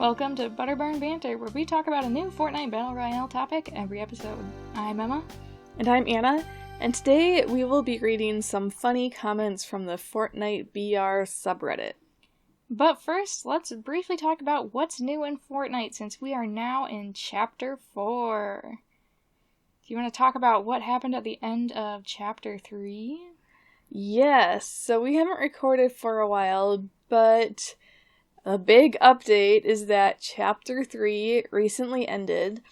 Welcome to Barn Banter, where we talk about a new Fortnite Battle Royale topic every episode. I'm Emma. And I'm Anna, and today we will be reading some funny comments from the Fortnite BR subreddit. But first, let's briefly talk about what's new in Fortnite, since we are now in Chapter 4. Do you want to talk about what happened at the end of Chapter 3? Yes, so we haven't recorded for a while, but a big update is that Chapter 3 recently ended.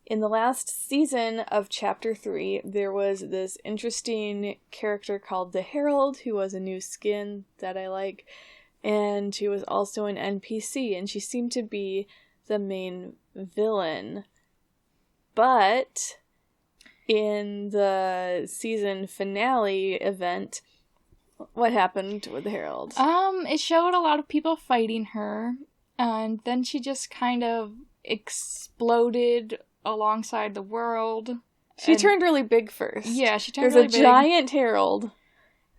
In the last season of Chapter 3, there was this interesting character called the Herald, who was a new skin that I like, and she was also an NPC, and she seemed to be the main villain. But in the season finale event, what happened with the Herald? It showed a lot of people fighting her, and then she just kind of exploded alongside the world. She turned really big first. Yeah, she turned really big. There's a giant Herald.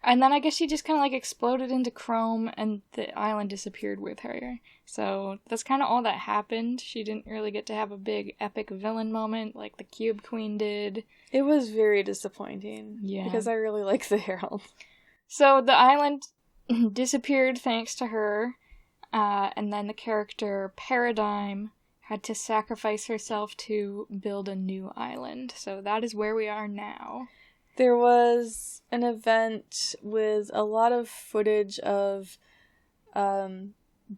And then I guess she just kind of exploded into chrome, and the island disappeared with her. So that's kind of all that happened. She didn't really get to have a big epic villain moment like the Cube Queen did. It was very disappointing. Yeah. Because I really like the Herald. So the island disappeared thanks to her, and then the character Paradigm had to sacrifice herself to build a new island. So that is where we are now. There was an event with a lot of footage of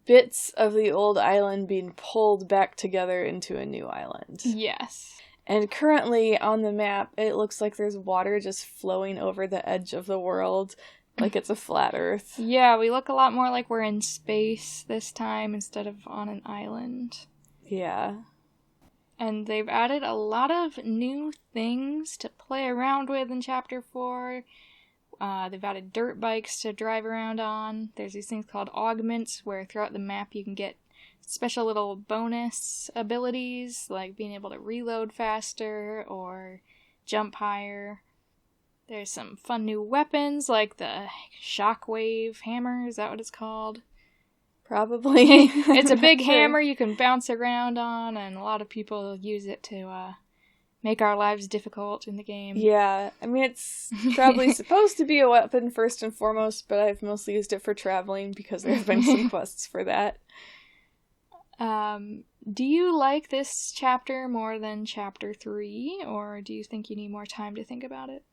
bits of the old island being pulled back together into a new island. Yes. And currently on the map, it looks like there's water just flowing over the edge of the world, like it's a flat Earth. Yeah, we look a lot more like we're in space this time instead of on an island. Yeah. And they've added a lot of new things to play around with in Chapter 4. They've added dirt bikes to drive around on. There's these things called augments, where throughout the map you can get special little bonus abilities, like being able to reload faster or jump higher. There's some fun new weapons, like the shockwave hammer. Is that what it's called? Probably. It's a big hammer you can bounce around on, and a lot of people use it to make our lives difficult in the game. Yeah, I mean, it's probably supposed to be a weapon first and foremost, but I've mostly used it for traveling because there have been some quests for that. Do you like this chapter more than Chapter 3, or do you think you need more time to think about it?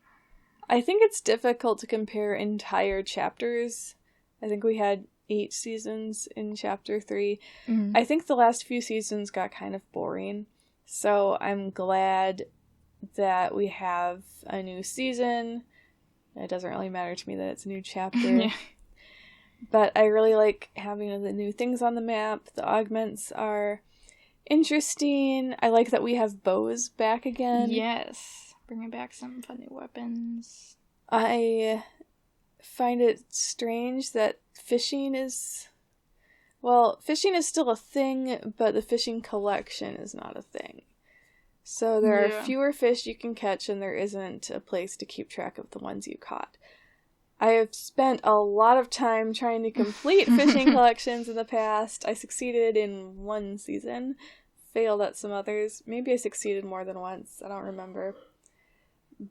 I think it's difficult to compare entire chapters. I think we had 8 seasons in Chapter 3. Mm-hmm. I think the last few seasons got kind of boring, so I'm glad that we have a new season. It doesn't really matter to me that it's a new chapter. Yeah. But I really like having the new things on the map. The augments are interesting. I like that we have bows back again. Yes. Bringing back some fun new weapons. I find it strange that fishing is still a thing, but the fishing collection is not a thing. So there are fewer fish you can catch, and there isn't a place to keep track of the ones you caught. I have spent a lot of time trying to complete fishing collections in the past. I succeeded in one season, failed at some others. Maybe I succeeded more than once, I don't remember.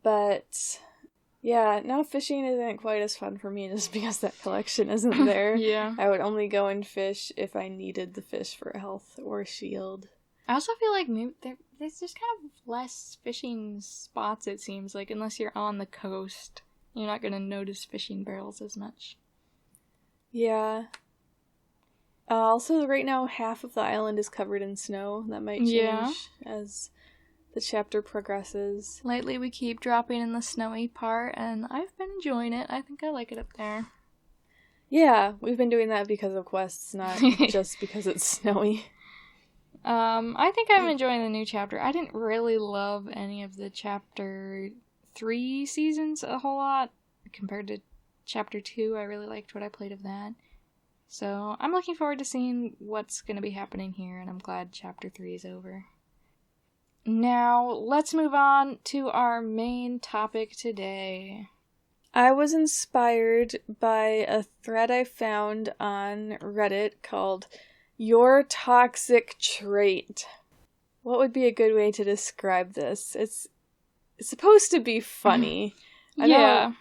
But yeah, now fishing isn't quite as fun for me just because that collection isn't there. Yeah. I would only go and fish if I needed the fish for health or shield. I also feel like maybe there's just kind of less fishing spots, it seems like, unless you're on the coast. You're not going to notice fishing barrels as much. Yeah. Also, right now, half of the island is covered in snow. That might change as the chapter progresses. Lately, we keep dropping in the snowy part, and I've been enjoying it. I think I like it up there. Yeah, we've been doing that because of quests, not just because it's snowy. I think I'm enjoying the new chapter. I didn't really love any of the Chapter 3 seasons a whole lot. Compared to Chapter 2, I really liked what I played of that. So I'm looking forward to seeing what's going to be happening here, and I'm glad Chapter 3 is over. Now, let's move on to our main topic today. I was inspired by a thread I found on Reddit called Your toxic trait. What would be a good way to describe this? It's supposed to be funny. I don't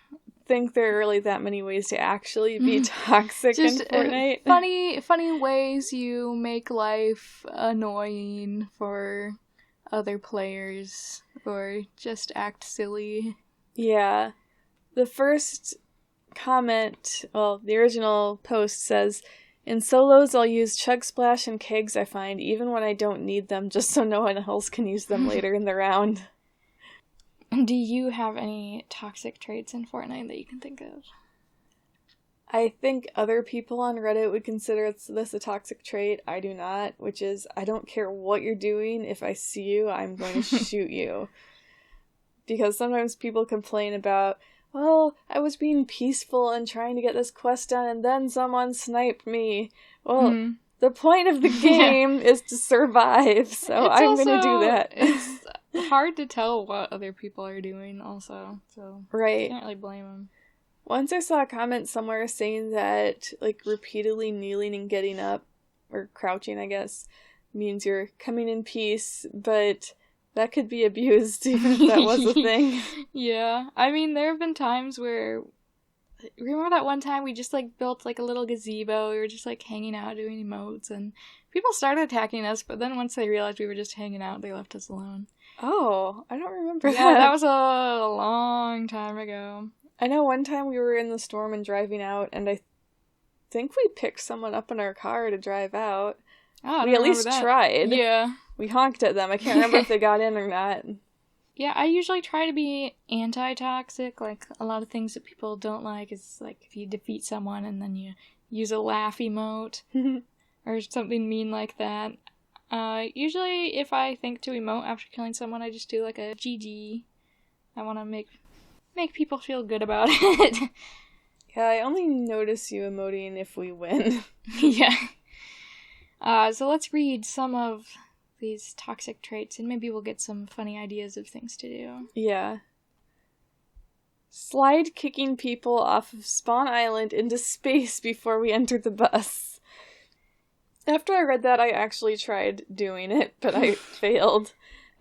think there are really that many ways to actually be toxic in Fortnite. Funny ways you make life annoying for other players or just act silly. Yeah. The first comment, well, the original post says, in solos I'll use Chug Splash and kegs I find, even when I don't need them, just so no one else can use them later in the round. Do you have any toxic traits in Fortnite that you can think of? I think other people on Reddit would consider this a toxic trait. I do not, which is, I don't care what you're doing. If I see you, I'm going to shoot you. Because sometimes people complain about, well, I was being peaceful and trying to get this quest done, and then someone sniped me. Well, the point of the game is to survive, so I'm going to do that. It's hard to tell what other people are doing also, so right. You can't really blame them. Once I saw a comment somewhere saying that, like, repeatedly kneeling and getting up, or crouching, I guess, means you're coming in peace, but that could be abused even if that was a thing. Yeah. I mean, there have been times where... Remember that one time we just, like, built, like, a little gazebo? We were just, like, hanging out doing emotes, and people started attacking us, but then once they realized we were just hanging out, they left us alone. Oh, I don't remember that. Yeah, that was a long time ago. I know one time we were in the storm and driving out, and I think we picked someone up in our car to drive out. Oh, we at least tried. Yeah. We honked at them. I can't remember if they got in or not. Yeah, I usually try to be anti-toxic. Like, a lot of things that people don't like is, like, if you defeat someone and then you use a laugh emote or something mean like that. Usually, if I think to emote after killing someone, I just do, like, a GG. I want to make people feel good about it. Yeah, I only notice you emoting if we win. Yeah. So let's read some of these toxic traits, and maybe we'll get some funny ideas of things to do. Yeah. Slide kicking people off of Spawn Island into space before we enter the bus. After I read that, I actually tried doing it, but I failed.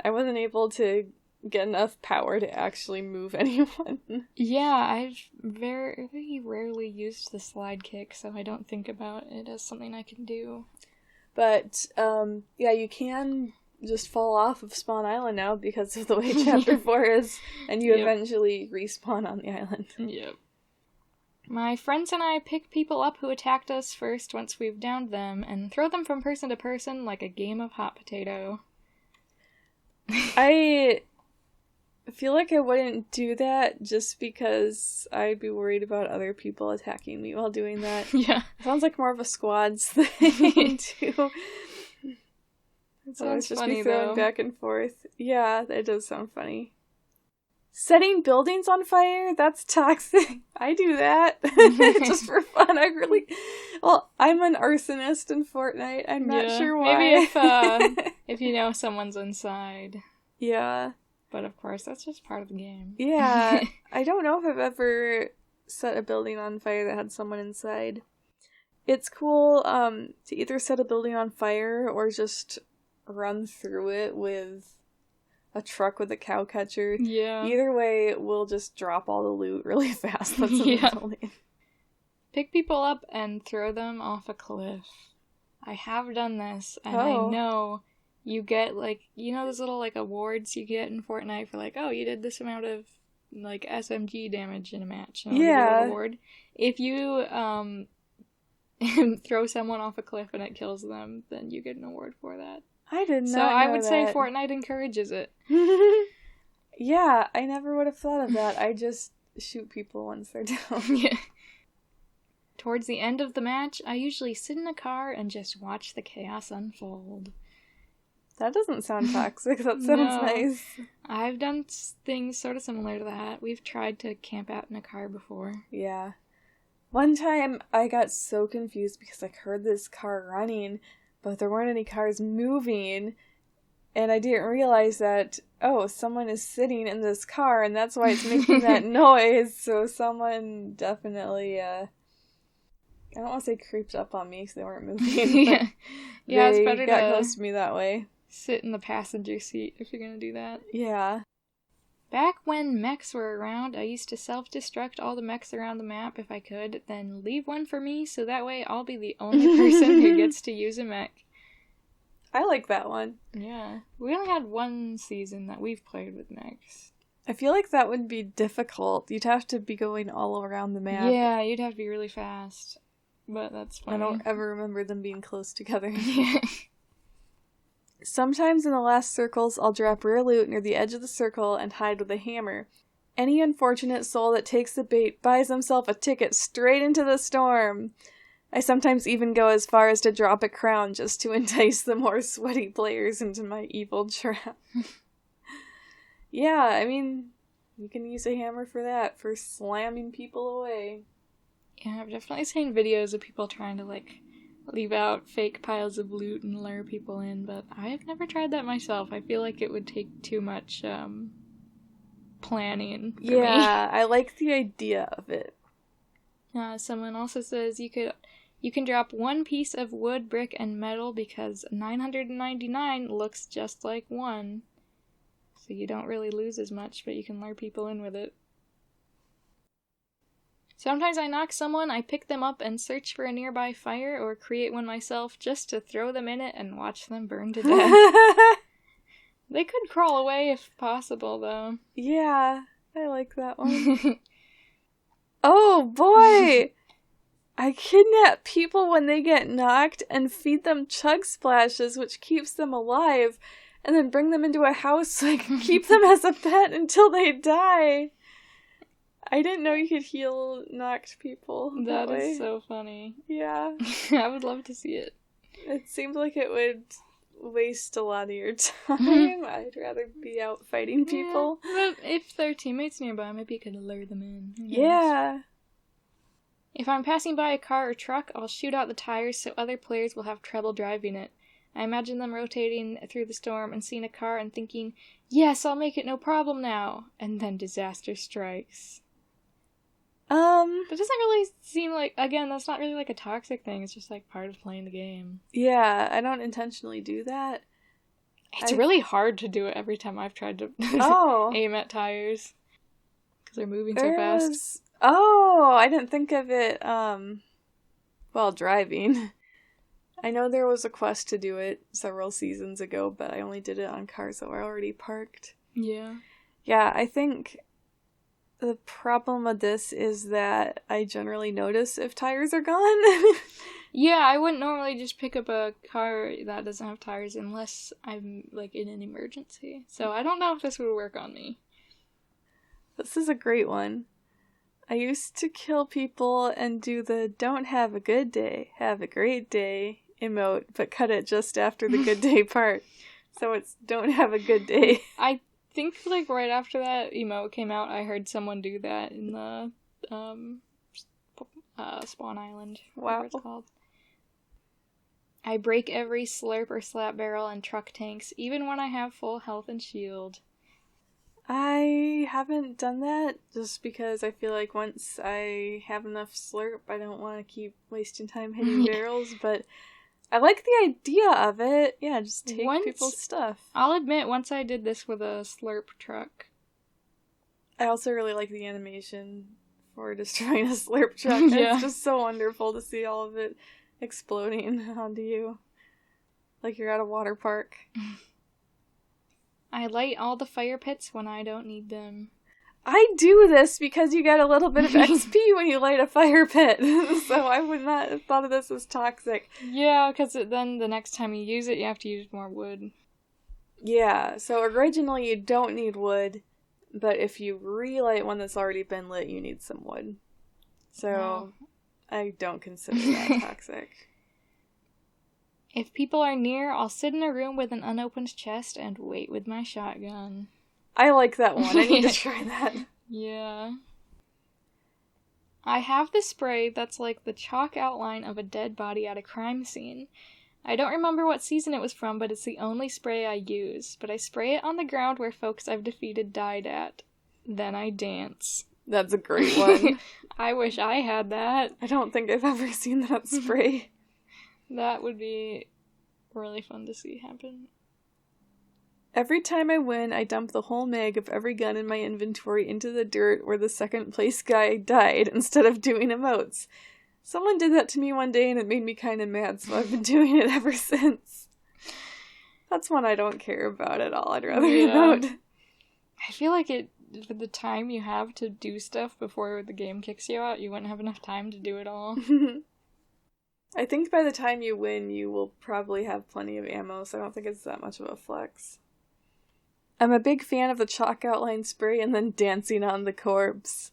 I wasn't able to get enough power to actually move anyone. Yeah, I've very rarely used the slide kick, so I don't think about it as something I can do. But, yeah, you can just fall off of Spawn Island now because of the way Chapter 4 is, and you eventually respawn on the island. Yep. My friends and I pick people up who attacked us first once we've downed them, and throw them from person to person like a game of hot potato. I feel like I wouldn't do that just because I'd be worried about other people attacking me while doing that. Yeah. Sounds like more of a squads thing, too. Sounds just funny, be throwing though. back and forth. Yeah, that does sound funny. Setting buildings on fire? That's toxic. I do that. Just for fun. Well, I'm an arsonist in Fortnite. I'm not sure why. Maybe if you know someone's inside. Yeah. But of course, that's just part of the game. Yeah. I don't know if I've ever set a building on fire that had someone inside. It's cool to either set a building on fire or just run through it with a truck with a cow catcher. Yeah. Either way, we'll just drop all the loot really fast that's in the building. Pick people up and throw them off a cliff. I have done this, and I know you get, like, you know those little, like, awards you get in Fortnite for, like, oh, you did this amount of, like, SMG damage in a match. And yeah. Award. If you, throw someone off a cliff and it kills them, then you get an award for that. I did not So I know would that. say Fortnite encourages it. Yeah, I never would have thought of that. I just shoot people once they're down. Yeah. Towards the end of the match, I usually sit in a car and just watch the chaos unfold. That doesn't sound toxic. That sounds nice. I've done things sort of similar to that. We've tried to camp out in a car before. Yeah. One time, I got so confused because I heard this car running, but there weren't any cars moving, and I didn't realize that, someone is sitting in this car, and that's why it's making that noise, so someone definitely, I don't want to say creeped up on me because they weren't moving. Yeah, yeah, it's they better got to close to me that way. sit in the passenger seat if you're gonna do that. Yeah. Back when mechs were around, I used to self-destruct all the mechs around the map if I could, then leave one for me so that way I'll be the only person who gets to use a mech. I like that one. Yeah. We only had one season that we've played with mechs. I feel like that would be difficult. You'd have to be going all around the map. Yeah, you'd have to be really fast. But that's funny. I don't ever remember them being close together. Yeah. Sometimes in the last circles, I'll drop rare loot near the edge of the circle and hide with a hammer. Any unfortunate soul that takes the bait buys himself a ticket straight into the storm. I sometimes even go as far as to drop a crown just to entice the more sweaty players into my evil trap. Yeah, I mean, you can use a hammer for that, for slamming people away. Yeah, I've definitely seen videos of people trying to, leave out fake piles of loot and lure people in, but I have never tried that myself. I feel like it would take too much, planning for me. Yeah, I like the idea of it. Someone also says you can drop one piece of wood, brick, and metal because 999 looks just like one. So you don't really lose as much, but you can lure people in with it. Sometimes I knock someone, I pick them up and search for a nearby fire or create one myself just to throw them in it and watch them burn to death. They could crawl away if possible, though. Yeah, I like that one. Oh, boy! I kidnap people when they get knocked and feed them chug splashes, which keeps them alive, and then bring them into a house so I can keep them as a pet until they die. I didn't know you could heal knocked people that way. That is so funny. Yeah. I would love to see it. It seemed like it would waste a lot of your time. I'd rather be out fighting people. Yeah, but if there are teammates nearby, maybe you could lure them in. Yeah. If I'm passing by a car or truck, I'll shoot out the tires so other players will have trouble driving it. I imagine them rotating through the storm and seeing a car and thinking, yes, I'll make it no problem now. And then disaster strikes. That doesn't really seem like, again, that's not really like a toxic thing. It's just like part of playing the game. Yeah, I don't intentionally do that. It's really hard to do it every time I've tried to aim at tires. Because they're moving so fast. Oh, I didn't think of it, while driving. I know there was a quest to do it several seasons ago, but I only did it on cars that were already parked. Yeah. Yeah, I think the problem with this is that I generally notice if tires are gone. Yeah, I wouldn't normally just pick up a car that doesn't have tires unless I'm, in an emergency. So I don't know if this would work on me. This is a great one. I used to kill people and do the don't have a good day, have a great day emote, but cut it just after the good day part. So it's don't have a good day. I think right after that emote came out, I heard someone do that in the Spawn Island. Wow. It's called. I break every slurp or slap barrel and truck tanks, even when I have full health and shield. I haven't done that just because I feel like once I have enough slurp, I don't want to keep wasting time hitting barrels, but I like the idea of it. Yeah, just take people's stuff. I'll admit, once I did this with a slurp truck. I also really like the animation for destroying a slurp truck. Yeah. It's just so wonderful to see all of it exploding onto you. Like you're at a water park. I light all the fire pits when I don't need them. I do this because you get a little bit of XP when you light a fire pit. So I would not have thought of this as toxic. Yeah, because then the next time you use it, you have to use more wood. Yeah, so originally you don't need wood, but if you relight one that's already been lit, you need some wood. So I don't consider that toxic. If people are near, I'll sit in a room with an unopened chest and wait with my shotgun. I like that one. I need to try that. Yeah. I have the spray that's like the chalk outline of a dead body at a crime scene. I don't remember what season it was from, but it's the only spray I use. But I spray it on the ground where folks I've defeated died at. Then I dance. That's a great one. I wish I had that. I don't think I've ever seen that spray. That would be really fun to see happen. Every time I win, I dump the whole mag of every gun in my inventory into the dirt where the second place guy died instead of doing emotes. Someone did that to me one day and it made me kind of mad, so I've been doing it ever since. That's one I don't care about at all. I'd rather emote. I feel like for the time you have to do stuff before the game kicks you out, you wouldn't have enough time to do it all. I think by the time you win, you will probably have plenty of ammo, so I don't think it's that much of a flex. I'm a big fan of the chalk outline spray and then dancing on the corpse.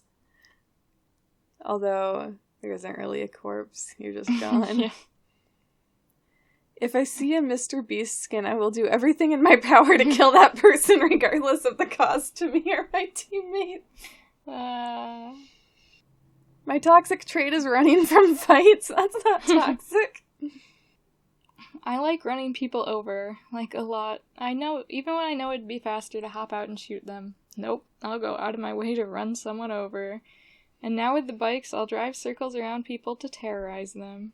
Although, there isn't really a corpse, you're just gone. Yeah. If I see a Mr. Beast skin, I will do everything in my power to kill that person regardless of the cost to me or my teammates. My toxic trait is running from fights. That's not toxic. I like running people over, like, a lot. I know, even when I know it'd be faster to hop out and shoot them. Nope, I'll go out of my way to run someone over. And now with the bikes, I'll drive circles around people to terrorize them.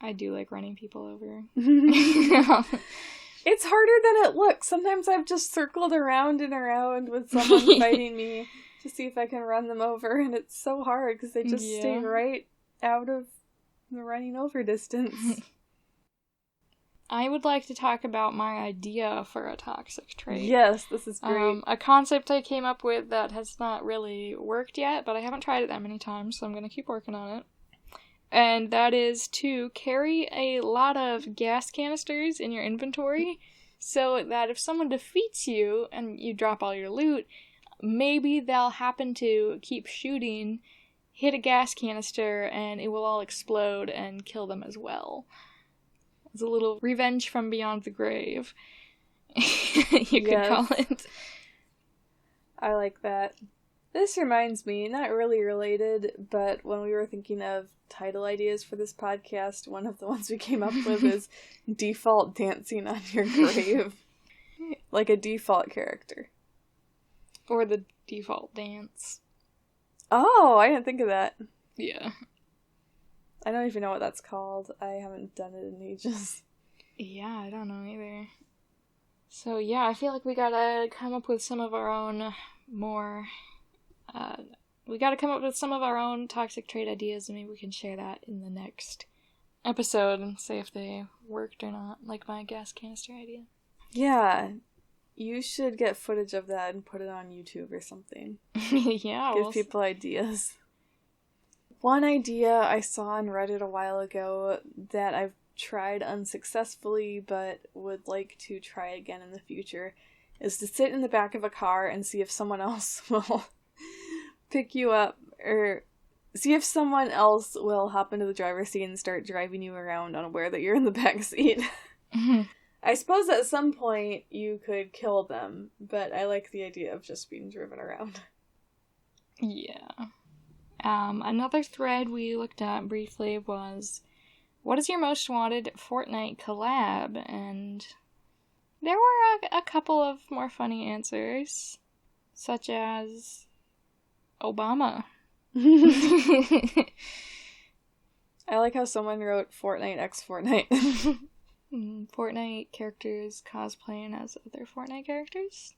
I do like running people over. It's harder than it looks. Sometimes I've just circled around and around with someone fighting me to see if I can run them over, and it's so hard because they just stay right out of the running over distance. I would like to talk about my idea for a toxic trait. Yes, this is great. A concept I came up with that has not really worked yet, but I haven't tried it that many times, so I'm going to keep working on it. And that is to carry a lot of gas canisters in your inventory so that if someone defeats you and you drop all your loot, maybe they'll happen to keep shooting, hit a gas canister, and it will all explode and kill them as well. It's a little revenge from beyond the grave. You could call it. I like that. This reminds me, not really related, but when we were thinking of title ideas for this podcast, one of the ones we came up with is default dancing on your grave. Like a default character. Or the default dance. Oh, I didn't think of that. Yeah. I don't even know what that's called. I haven't done it in ages. Yeah, I don't know either. So yeah, I feel like we gotta come up with some of our own more... we gotta come up with some of our own toxic trait ideas, and maybe we can share that in the next episode and say if they worked or not, like my gas canister idea. Yeah, you should get footage of that and put it on YouTube or something. Yeah. Give people ideas. One idea I saw on Reddit a while ago that I've tried unsuccessfully but would like to try again in the future is to sit in the back of a car and see if someone else will pick you up, or see if someone else will hop into the driver's seat and start driving you around unaware that you're in the back seat. I suppose at some point you could kill them, but I like the idea of just being driven around. Yeah. Another thread we looked at briefly was, what is your most wanted Fortnite collab? And there were a couple of more funny answers, such as Obama. I like how someone wrote Fortnite x Fortnite. Fortnite characters cosplaying as other Fortnite characters.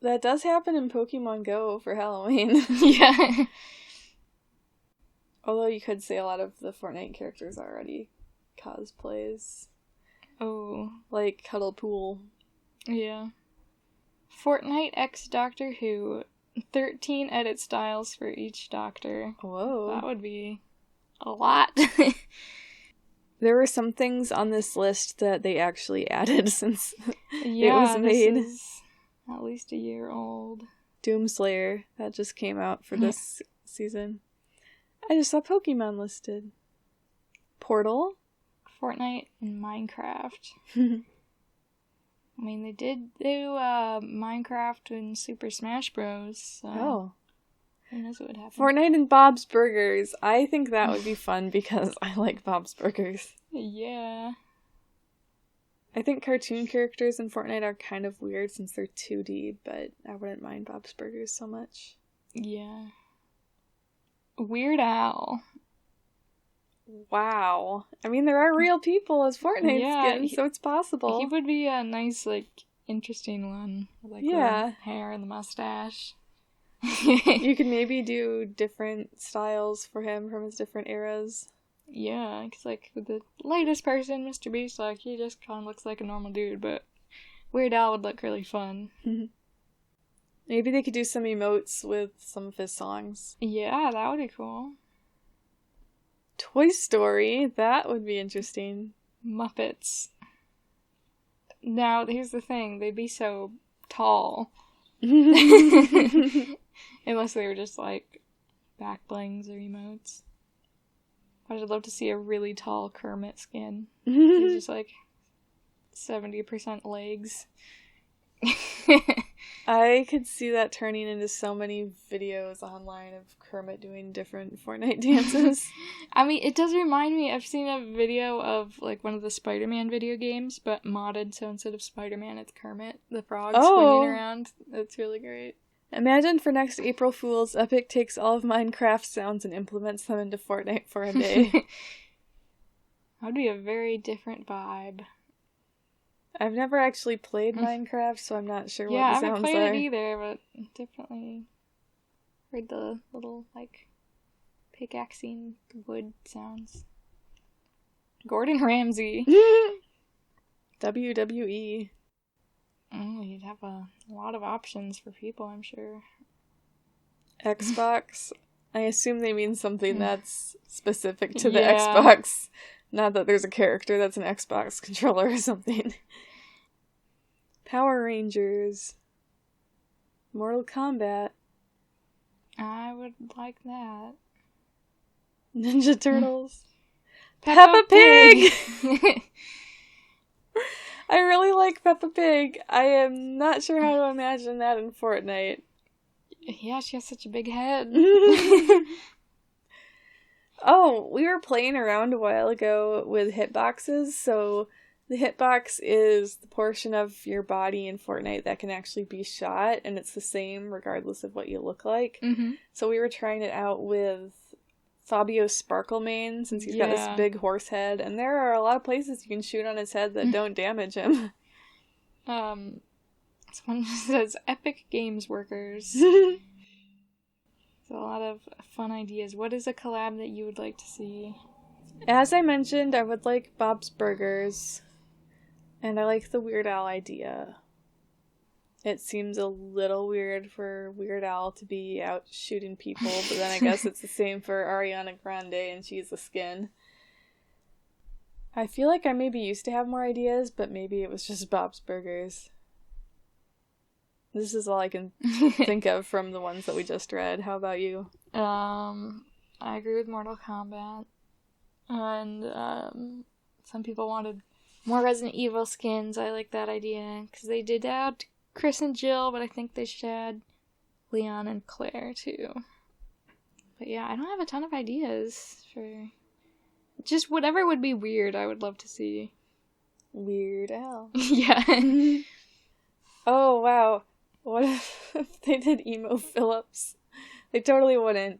That does happen in Pokemon Go for Halloween. Yeah. Although you could say a lot of the Fortnite characters already cosplays. Oh. Like Cuddlepool. Yeah. Fortnite x Doctor Who. 13 edit styles for each Doctor. Whoa. That would be a lot. There were some things on this list that they actually added since it was made. This is at least a year old. Doomslayer, that just came out for this season. I just saw Pokemon listed. Portal. Fortnite and Minecraft. I mean, they did do Minecraft and Super Smash Bros. So who knows what would happen. Fortnite and Bob's Burgers. I think that would be fun because I like Bob's Burgers. Yeah. I think cartoon characters in Fortnite are kind of weird since they're 2D, but I wouldn't mind Bob's Burgers so much. Yeah. Weird Al. Wow. I mean, there are real people as Fortnite skins, so it's possible. He would be a nice, like, interesting one. Like, yeah. the hair and the mustache. You could maybe do different styles for him from his different eras. Yeah, because, like, with the latest person, Mr. Beast, like, he just kind of looks like a normal dude, but Weird Al would look really fun. Maybe they could do some emotes with some of his songs. Yeah, that would be cool. Toy Story, that would be interesting. Muppets. Now, here's the thing, they'd be so tall. Unless they were just, like, back blings or emotes. But I'd love to see a really tall Kermit skin. He's just, like, 70% legs. I could see that turning into so many videos online of Kermit doing different Fortnite dances. I mean, it does remind me, I've seen a video of, like, one of the Spider-Man video games, but modded, so instead of Spider-Man, it's Kermit the Frog swinging around. That's really great. Imagine for next April Fool's, Epic takes all of Minecraft sounds and implements them into Fortnite for a day. That would be a very different vibe. I've never actually played Minecraft, so I'm not sure what the sounds are. Yeah, I haven't played it either, but definitely heard the little, like, pickaxing wood sounds. Gordon Ramsay. WWE. You'd have a lot of options for people, I'm sure. Xbox. I assume they mean something that's specific to the Xbox. Not that there's a character that's an Xbox controller or something. Power Rangers. Mortal Kombat. I would like that. Ninja Turtles. Peppa Pig! I really like Peppa Pig. I am not sure how to imagine that in Fortnite. Yeah, she has such a big head. Oh, we were playing around a while ago with hitboxes, so the hitbox is the portion of your body in Fortnite that can actually be shot, and it's the same regardless of what you look like. Mm-hmm. So we were trying it out with Fabio Sparklemane, since he's got this big horse head, and there are a lot of places you can shoot on his head that don't damage him. Someone says Epic Games Workers. A lot of fun ideas. What is a collab that you would like to see? As I mentioned, I would like Bob's Burgers. And I like the Weird Al idea. It seems a little weird for Weird Al to be out shooting people, but then I guess it's the same for Ariana Grande and she's a skin. I feel like I maybe used to have more ideas, but maybe it was just Bob's Burgers. This is all I can think of from the ones that we just read. How about you? I agree with Mortal Kombat. And, some people wanted more Resident Evil skins. I like that idea. Because they did add Chris and Jill, but I think they should add Leon and Claire, too. But yeah, I don't have a ton of ideas for... Just whatever would be weird, I would love to see. Weird Al. Yeah. Oh, wow. What if they did Emo Phillips? They totally wouldn't.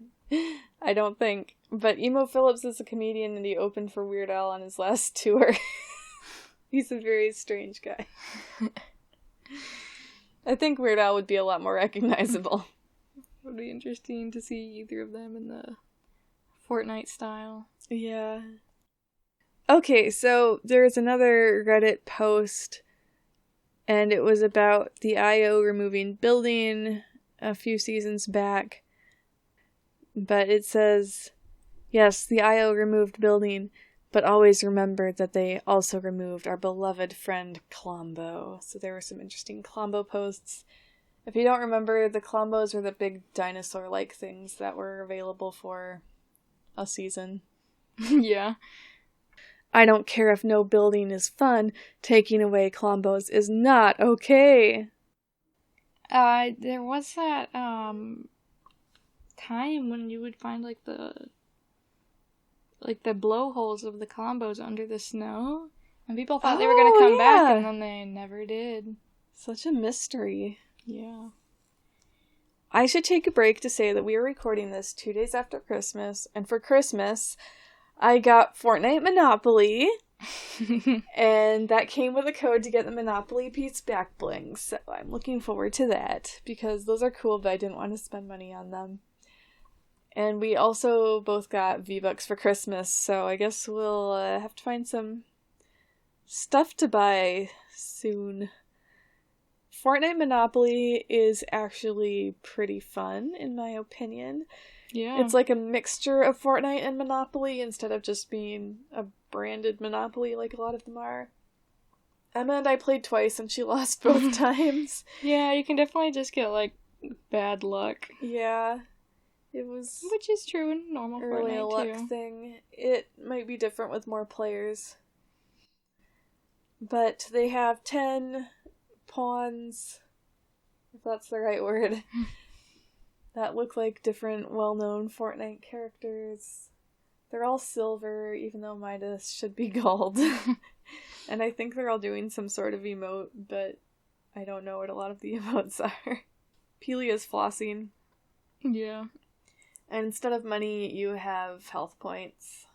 I don't think. But Emo Phillips is a comedian and he opened for Weird Al on his last tour. He's a very strange guy. I think Weird Al would be a lot more recognizable. It would be interesting to see either of them in the Fortnite style. Yeah. Okay, so there's another Reddit post, and it was about the IO removing building a few seasons back. But it says, yes, the IO removed building, but always remember that they also removed our beloved friend Klombo. So there were some interesting Klombo posts. If you don't remember, the Klombos are the big dinosaur-like things that were available for a season. Yeah. I don't care if no building is fun. Taking away Klombos is not okay. There was that, time when you would find, like, the blowholes of the Klombos under the snow, and people thought they were gonna come back, and then they never did. Such a mystery. Yeah. I should take a break to say that we are recording this 2 days after Christmas, and for Christmas, I got Fortnite Monopoly, and that came with a code to get the Monopoly Pete's back blings, so I'm looking forward to that, because those are cool, but I didn't want to spend money on them. And we also both got V-Bucks for Christmas, so I guess we'll have to find some stuff to buy soon. Fortnite Monopoly is actually pretty fun, in my opinion. Yeah. It's like a mixture of Fortnite and Monopoly instead of just being a branded Monopoly like a lot of them are. Emma and I played twice and she lost both times. Yeah, you can definitely just get, like, bad luck. Yeah. It was... Which is true in normal early Fortnite, luck too. thing. It might be different with more players. But they have 10... pawns, if that's the right word, that look like different well-known Fortnite characters. They're all silver, even though Midas should be gold. And I think they're all doing some sort of emote, but I don't know what a lot of the emotes are. Pelia's flossing. Yeah. And instead of money, you have health points.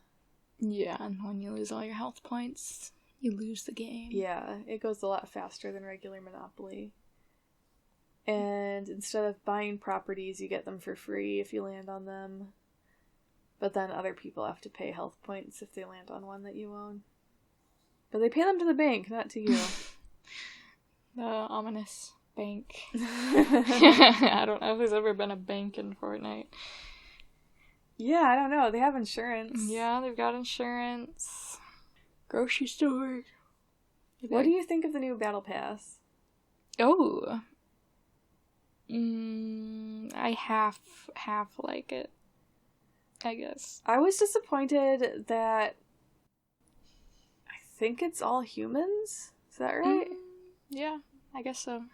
Yeah, and when you lose all your health points, you lose the game. Yeah, it goes a lot faster than regular Monopoly. And instead of buying properties, you get them for free if you land on them. But then other people have to pay health points if they land on one that you own. But they pay them to the bank, not to you. The ominous bank. I don't know if there's ever been a bank in Fortnite. Yeah, I don't know. They have insurance. Yeah, they've got insurance. Grocery store. What do you think of the new Battle Pass? Oh. I half like it, I guess. I was disappointed that I think it's all humans. Is that right? Yeah, I guess so.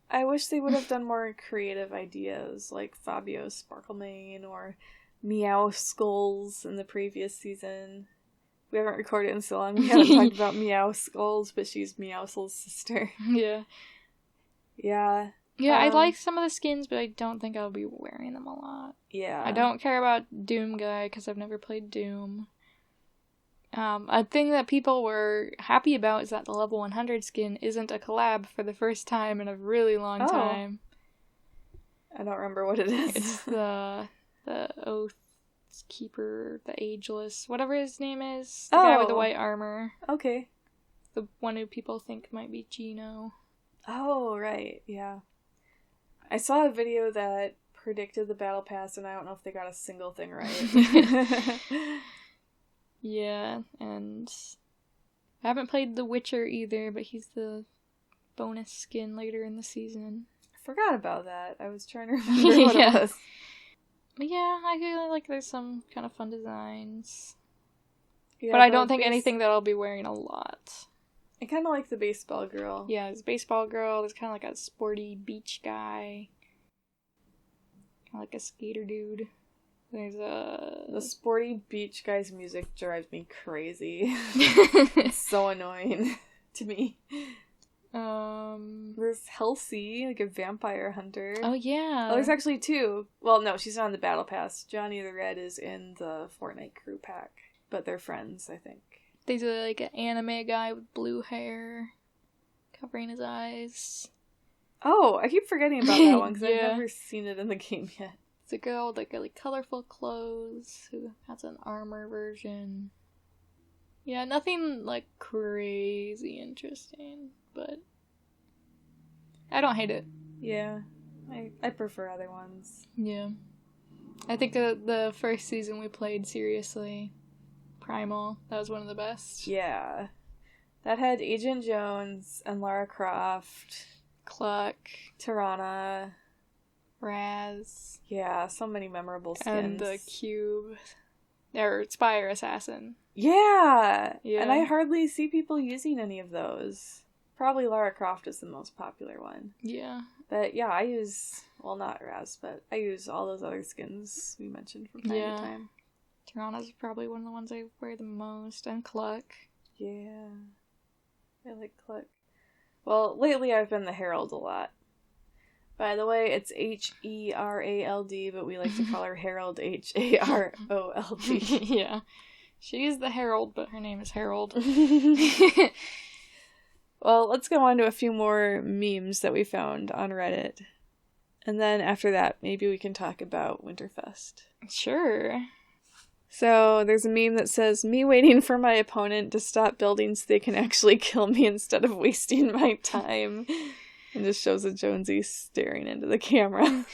I wish they would have done more creative ideas, like Fabio Sparklemane or Meow Skulls in the previous season. We haven't recorded in so long. We haven't talked about Meow Skulls, but she's Meowscle's sister. Yeah. Yeah. Yeah, I like some of the skins, but I don't think I'll be wearing them a lot. Yeah. I don't care about Doom Guy, because I've never played Doom. A thing that people were happy about is that the level 100 skin isn't a collab for the first time in a really long time. I don't remember what it is. It's the Oath Keeper, the Ageless, whatever his name is. The guy with the white armor. Okay. The one who people think might be Gino. Oh, right. Yeah. I saw a video that predicted the Battle Pass, and I don't know if they got a single thing right. Yeah, and I haven't played The Witcher either, but he's the bonus skin later in the season. I forgot about that. I was trying to remember what it was. But yeah, I feel like there's some kind of fun designs. Yeah, but I don't think anything that I'll be wearing a lot. I kind of like the baseball girl. Yeah, there's a baseball girl, there's kind of like a sporty beach guy. Kind of like a skater dude. There's The sporty beach guy's music drives me crazy. It's so annoying to me. There's Halsey, like a vampire hunter. Oh, yeah. Oh, there's actually two. Well, no, she's not in the Battle Pass. Johnny the Red is in the Fortnite crew pack. But they're friends, I think. There's like an anime guy with blue hair covering his eyes. Oh, I keep forgetting about that one because Yeah. I've never seen it in the game yet. It's a girl with like really colorful clothes who has an armor version. Yeah, nothing like crazy interesting, but I don't hate it. Yeah, I prefer other ones. Yeah. I think the first season we played seriously, Primal, that was one of the best. Yeah. That had Agent Jones and Lara Croft, Cluck, Tirana, Raz. Yeah, so many memorable skins. And the Cube. Or Spire Assassin. Yeah! Yeah. And I hardly see people using any of those. Probably Lara Croft is the most popular one. Yeah. But yeah, I use, well, not Raz, but I use all those other skins we mentioned from time to time. Tirana's probably one of the ones I wear the most. And Cluck. Yeah. I like Cluck. Well, lately I've been the Herald a lot. By the way, it's Herald, but we like to call her Harold, Harold. Yeah. She's the Herald, but her name is Harold. Well, let's go on to a few more memes that we found on Reddit. And then after that, maybe we can talk about Winterfest. Sure. So there's a meme that says, me waiting for my opponent to stop building so they can actually kill me instead of wasting my time. And just shows a Jonesy staring into the camera.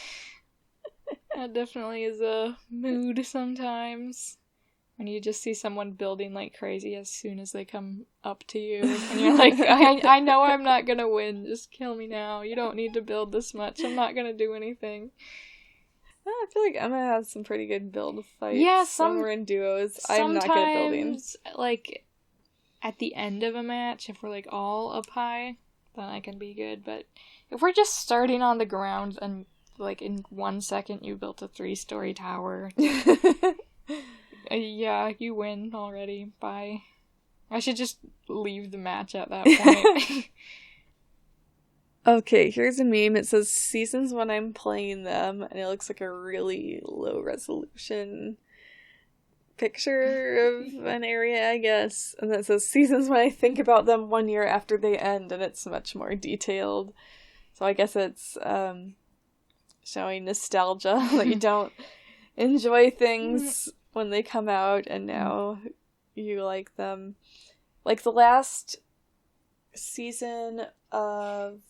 That definitely is a mood sometimes. When you just see someone building like crazy as soon as they come up to you. And you're like, I know I'm not gonna win. Just kill me now. You don't need to build this much. I'm not gonna do anything. I feel like I'm gonna have some pretty good build fights. Yeah, when we're in duos. I'm not good at building. Like, at the end of a match, if we're like all up high, then I can be good. But if we're just starting on the ground and like in 1 second you built a 3-story tower... Yeah, you win already. Bye. I should just leave the match at that point. Okay, here's a meme. It says seasons when I'm playing them, and it looks like a really low resolution picture of an area, I guess. And then it says seasons when I think about them 1 year after they end, and it's much more detailed. So I guess it's showing nostalgia that you don't enjoy things when they come out and now you like them. Like the last season of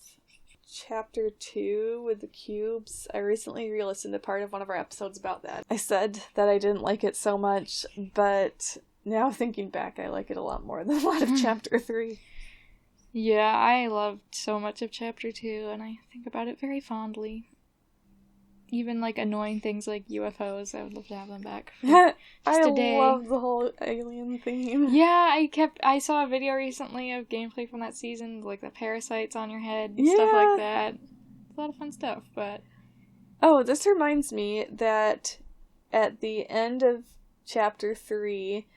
Chapter 2 with the cubes, I recently re-listened to part of one of our episodes about that. I said that I didn't like it so much, but now thinking back, I like it a lot more than a lot of Chapter 3. Yeah, I loved so much of Chapter 2, and I think about it very fondly. Even, like, annoying things like UFOs, I would love to have them back for just a day. I love the whole alien theme. Yeah, I saw a video recently of gameplay from that season, like the parasites on your head, and stuff like that. It's a lot of fun stuff, but... Oh, this reminds me that at the end of Chapter 3,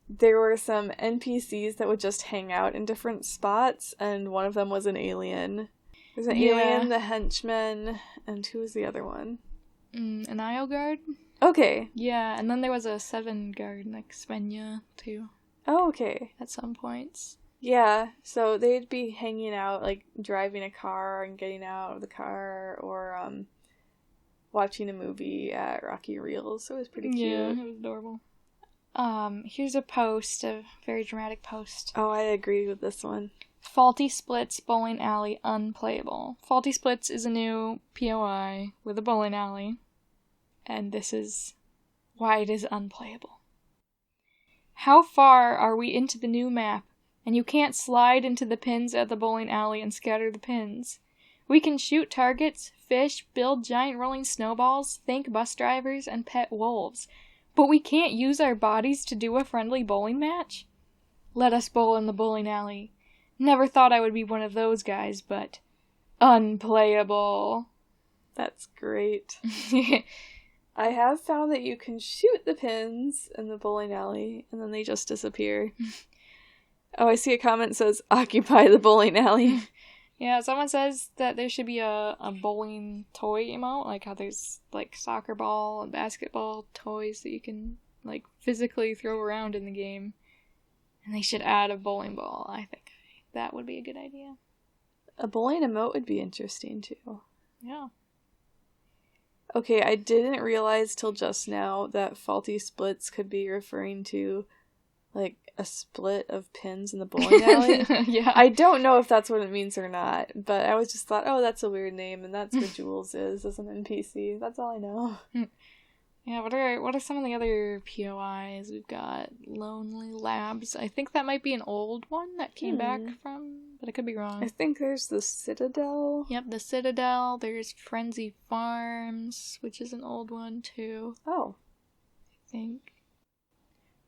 there were some NPCs that would just hang out in different spots, and one of them was an alien. There's an alien, the henchman, and who was the other one? An Isle Guard? Okay. Yeah, and then there was a 7 guard, like Svenja, too. Oh, okay. At some points. Yeah, so they'd be hanging out, like, driving a car and getting out of the car, or, watching a movie at Rocky Reels. So it was pretty cute. Yeah, it was adorable. Here's a post, a very dramatic post. Oh, I agree with this one. Faulty Splits Bowling Alley unplayable. Faulty Splits is a new POI with a bowling alley, and this is why it is unplayable. How far are we into the new map, and you can't slide into the pins at the bowling alley and scatter the pins? We can shoot targets, fish, build giant rolling snowballs, thank bus drivers, and pet wolves, but we can't use our bodies to do a friendly bowling match? Let us bowl in the bowling alley. Never thought I would be one of those guys, but unplayable. That's great. I have found that you can shoot the pins in the bowling alley, and then they just disappear. Oh, I see a comment that says, occupy the bowling alley. Yeah, someone says that there should be a bowling toy emote, like how there's, like, soccer ball and basketball toys that you can, like, physically throw around in the game. And they should add a bowling ball, I think. That would be a good idea. A bowling emote would be interesting, too. Yeah. Okay, I didn't realize till just now that faulty splits could be referring to, like, a split of pins in the bowling alley. Yeah. I don't know if that's what it means or not, but I always just thought, oh, that's a weird name, and that's what Jules is as an NPC. That's all I know. Yeah, what are some of the other POIs? We've got Lonely Labs. I think that might be an old one that came back from, but I could be wrong. I think there's the Citadel. Yep, the Citadel. There's Frenzy Farms, which is an old one, too. Oh. I think.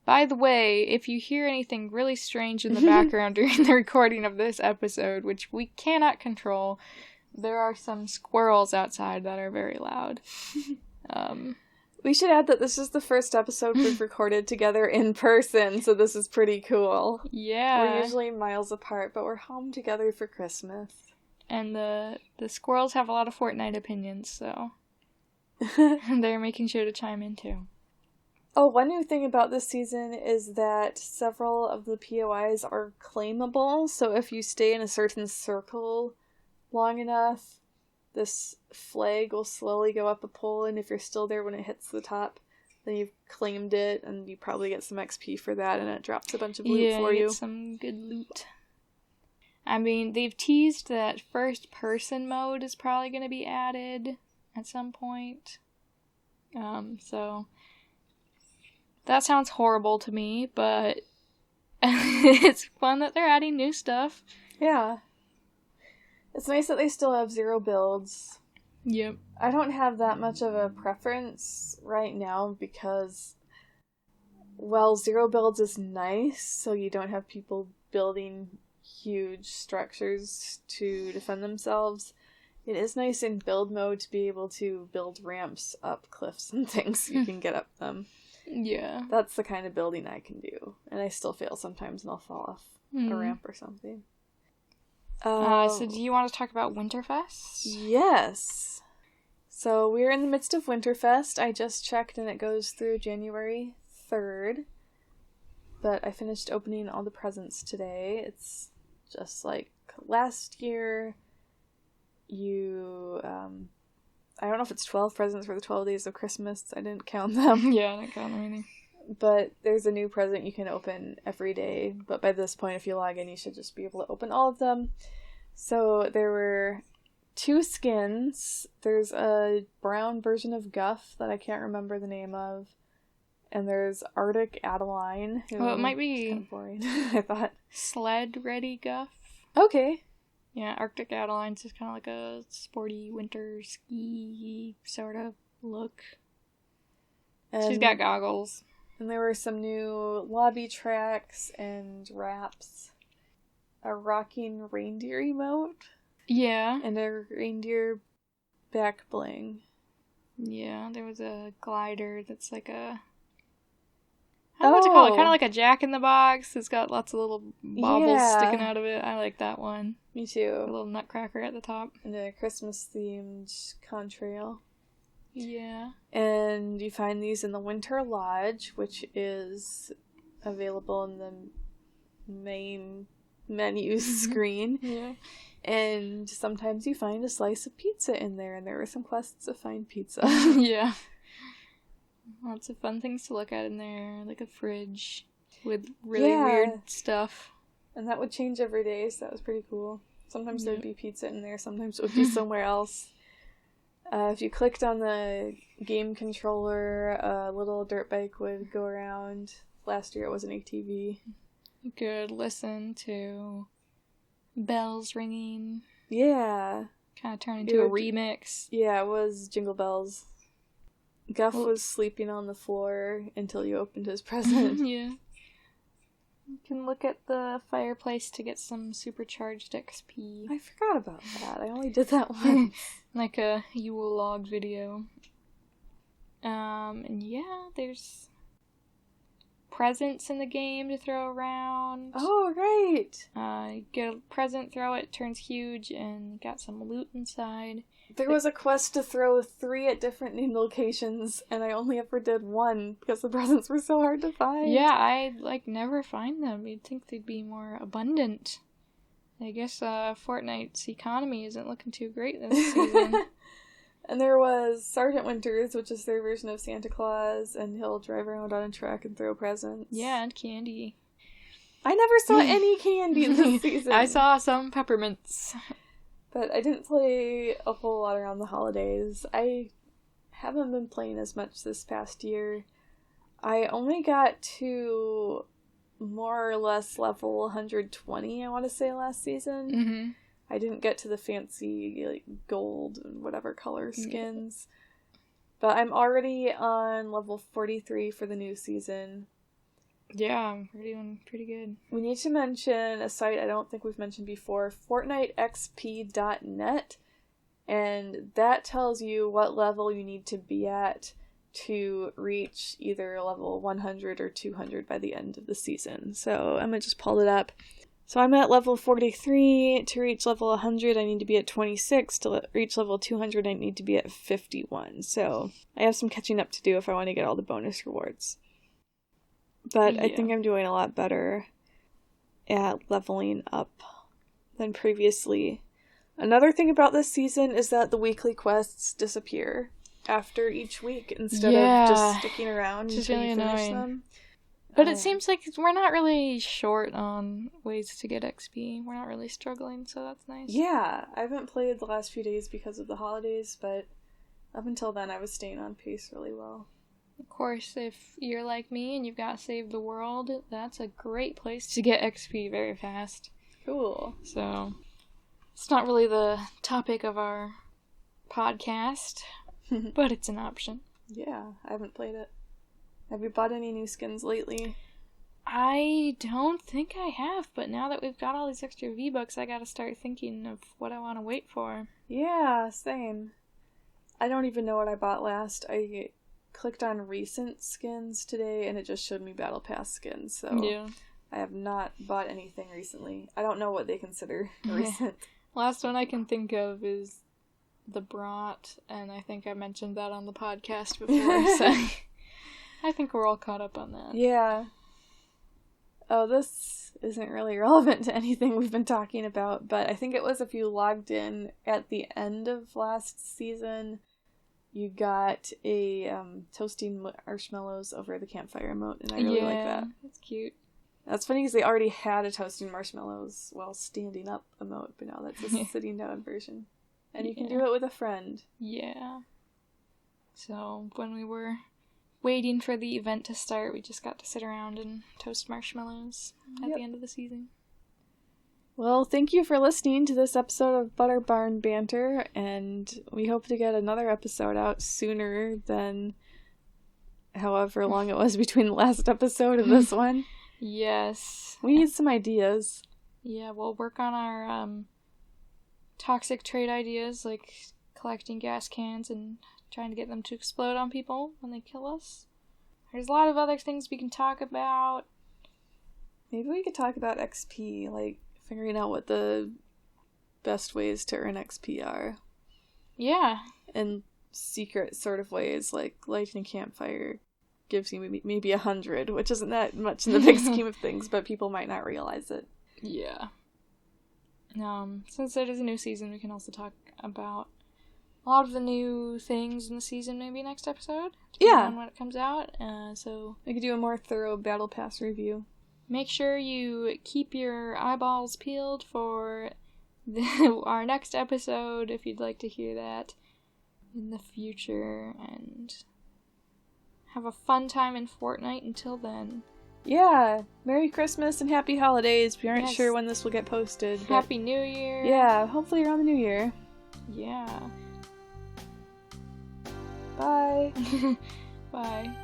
By the way, if you hear anything really strange in the background during the recording of this episode, which we cannot control, there are some squirrels outside that are very loud. We should add that this is the first episode we've recorded together in person, so this is pretty cool. Yeah. We're usually miles apart, but we're home together for Christmas. And the squirrels have a lot of Fortnite opinions, so they're making sure to chime in too. Oh, one new thing about this season is that several of the POIs are claimable, so if you stay in a certain circle long enough, this flag will slowly go up a pole, and if you're still there when it hits the top, then you've claimed it, and you probably get some XP for that, and it drops a bunch of loot for you. Yeah, some good loot. I mean, they've teased that first-person mode is probably going to be added at some point. So that sounds horrible to me, but it's fun that they're adding new stuff. Yeah. It's nice that they still have 0 builds. Yep. I don't have that much of a preference right now because, well, 0 builds is nice, so you don't have people building huge structures to defend themselves. It is nice in build mode to be able to build ramps up cliffs and things so you can get up them. Yeah. That's the kind of building I can do. And I still fail sometimes and I'll fall off a ramp or something. So do you want to talk about Winterfest? Yes. So we're in the midst of Winterfest. I just checked and it goes through January 3rd. But I finished opening all the presents today. It's just like last year. I don't know if it's 12 presents for the 12 days of Christmas. I didn't count them. Yeah, I didn't count them either. But there's a new present you can open every day. But by this point, if you log in, you should just be able to open all of them. So there were 2 skins. There's a brown version of Guff that I can't remember the name of. And there's Arctic Adeline. Well, it might be kind of boring, I thought. Sled Ready Guff. Okay. Yeah, Arctic Adeline's just kind of like a sporty winter ski sort of look. She's got goggles. And there were some new lobby tracks and wraps. A rocking reindeer emote. Yeah. And a reindeer back bling. Yeah, there was a glider that's like a... I don't know what to call it. Kind of like a Jack-in-the-Box. It's got lots of little baubles sticking out of it. I like that one. Me too. A little nutcracker at the top. And a Christmas-themed contrail. Yeah. And you find these in the Winter Lodge, which is available in the main menu screen. Yeah. And sometimes you find a slice of pizza in there, and there were some quests to find pizza. Yeah. Lots of fun things to look at in there, like a fridge with really weird stuff. And that would change every day, so that was pretty cool. Sometimes there would be pizza in there, sometimes it would be somewhere else. If you clicked on the game controller, a little dirt bike would go around. Last year it was an ATV. You could listen to bells ringing. Yeah. Kind of turn into a remix. Yeah, it was Jingle Bells. Guff was sleeping on the floor until you opened his present. Yeah. You can look at the fireplace to get some supercharged XP. I forgot about that. I only did that once. Like a Yule log video. And yeah, there's presents in the game to throw around. Oh, right! You get a present, throw it, turns huge, and got some loot inside. There was a quest to throw 3 at different named locations, and I only ever did 1 because the presents were so hard to find. Yeah, I, never find them. You'd think they'd be more abundant. I guess, Fortnite's economy isn't looking too great this season. And there was Sergeant Winters, which is their version of Santa Claus, and he'll drive around on a truck and throw presents. Yeah, and candy. I never saw any candy this season. I saw some peppermints. But I didn't play a whole lot around the holidays. I haven't been playing as much this past year. I only got to more or less level 120, I want to say, last season. Mm-hmm. I didn't get to the fancy, gold and whatever color skins. But I'm already on level 43 for the new season. Yeah, we're doing pretty good. We need to mention a site I don't think we've mentioned before, FortniteXP.net, and that tells you what level you need to be at to reach either level 100 or 200 by the end of the season. So I'm going to just pull it up. So I'm at level 43. To reach level 100, I need to be at 26. To reach level 200, I need to be at 51. So I have some catching up to do if I want to get all the bonus rewards. But I think I'm doing a lot better at leveling up than previously. Another thing about this season is that the weekly quests disappear after each week instead of just sticking around until you finish them. But it seems like we're not really short on ways to get XP. We're not really struggling, so that's nice. Yeah, I haven't played the last few days because of the holidays, but up until then I was staying on pace really well. Of course, if you're like me and you've got Save the World, that's a great place to get XP very fast. Cool. So, it's not really the topic of our podcast, but it's an option. Yeah, I haven't played it. Have you bought any new skins lately? I don't think I have, but now that we've got all these extra V-Bucks, I gotta start thinking of what I want to wait for. Yeah, same. I don't even know what I bought last. I clicked on recent skins today, and it just showed me Battle Pass skins, so yeah. I have not bought anything recently. I don't know what they consider recent. Last one I can think of is the Brat, and I think I mentioned that on the podcast before, so I think we're all caught up on that. Yeah. Oh, this isn't really relevant to anything we've been talking about, but I think it was if you logged in at the end of last season, you got a toasting marshmallows over the campfire emote, and I really like that. That's cute. That's funny because they already had a toasting marshmallows while standing up emote, but now that's a sitting down version. And you can do it with a friend. Yeah. So, when we were waiting for the event to start, we just got to sit around and toast marshmallows at the end of the season. Well, thank you for listening to this episode of Barn Banter, and we hope to get another episode out sooner than however long it was between the last episode and this one. Yes. We need some ideas. Yeah, we'll work on our toxic trade ideas, like collecting gas cans and trying to get them to explode on people when they kill us. There's a lot of other things we can talk about. Maybe we could talk about XP, like figuring out what the best ways to earn XP are. Yeah. And secret sort of ways, like lighting a campfire gives you maybe 100, which isn't that much in the big scheme of things, but people might not realize it. Yeah. Since it is a new season, we can also talk about a lot of the new things in the season maybe next episode. Yeah. On when it comes out. So we could do a more thorough Battle Pass review. Make sure you keep your eyeballs peeled for our next episode if you'd like to hear that in the future, and have a fun time in Fortnite until then. Yeah, Merry Christmas and Happy Holidays. We aren't sure when this will get posted. Happy New Year. Yeah, hopefully around the New Year. Yeah. Bye. Bye.